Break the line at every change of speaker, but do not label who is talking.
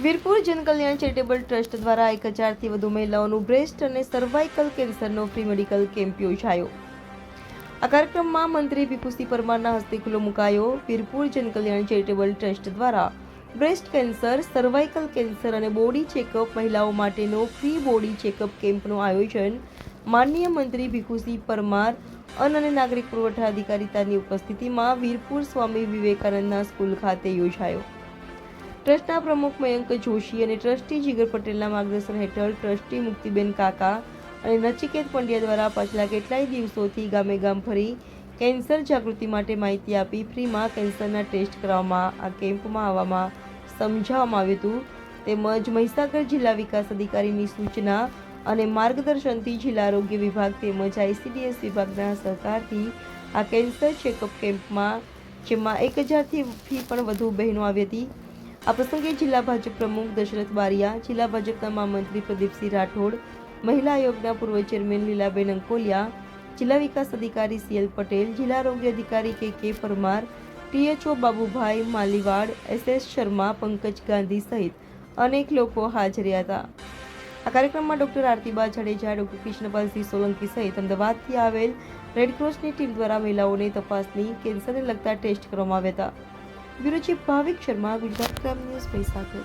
વીરપુર જનકલ્યાણ charitable trust દ્વારા 1000થી વધુ મહિલાઓનું બ્રેસ્ટ અને સર્વાઇકલ કેન્સરનો ફ્રી મેડિકલ કેમ્પ યોજાયો। આ કાર્યક્રમમાં મંત્રી ભીખુસિંહ પરમારના હસ્તે ખુલ્લો મુકાયો। વીરપુર જનકલ્યાણ ચેરિટેબલ ટ્રસ્ટ દ્વારા બ્રેસ્ટ કેન્સર, સર્વાઇકલ કેન્સર અને બોડી ચેકઅપ મહિલાઓ માટેનો ફ્રી બોડી ચેકઅપ કેમ્પનું આયોજન માનનીય મંત્રી ભીખુસિંહ પરમાર, અન્ન અને નાગરિક પુરવઠા અધિકારીતાની ઉપસ્થિતિમાં વીરપુર સ્વામી વિવેકાનંદના સ્કૂલ ખાતે યોજાયો। ટ્રસ્ટના પ્રમુખ મયંક જોશી અને ટ્રસ્ટી જીગર પટેલના માર્ગદર્શન હેઠળ ટ્રસ્ટી મુક્તિબેન કાકા અને નચિકેત પંડ્યા દ્વારા પાછલા કેટલાય દિવસોથી ગામે ગામ ફરી કેન્સર જાગૃતિ માટે માહિતી આપી ફ્રીમાં કેન્સરના ટેસ્ટ કરાવવામાં આ કેમ્પમાં આવવામાં સમજાવવામાં આવ્યું હતું। તેમજ મહીસાગર જિલ્લા વિકાસ અધિકારીની સૂચના અને માર્ગદર્શનથી જિલ્લા આરોગ્ય વિભાગ તેમજ ICDS વિભાગના સહકારથી આ કેન્સર ચેકઅપ કેમ્પમાં જેમાં 1000થી પણ વધુ બહેનો આવી હતી। આ પ્રસંગે જિલ્લા ભાજપ પ્રમુખ દશરથ બારિયા, જિલ્લા ભાજપના મહામંત્રી પ્રદીપસિંહ રાઠોડ, મહિલા આયોગના પૂર્વ ચેરમેન લીલાબેન અંકોલિયા, જિલ્લા વિકાસ અધિકારી CL પટેલ, જિલ્લા આરોગ્ય અધિકારી KK Parmar, THO Babubhai માલીવાડ, SS Sharma, Pankaj Gandhi સહિત અનેક લોકો હાજર હતા। આ કાર્યક્રમમાં ડોક્ટર આરતીબા જાડેજા, ડોક્ટર કૃષ્ણપાલસિંહ સોલંકી સહિત અમદાવાદથી આવેલ રેડક્રોસની ટીમ દ્વારા મહિલાઓને તપાસની કેન્સરને લગતા ટેસ્ટ કરવામાં આવ્યા હતા। બ્યુરો ચીફ ભાવિક શર્મા, ગુજરાત ક્રાઇમ ન્યૂઝ, મહીસાગર।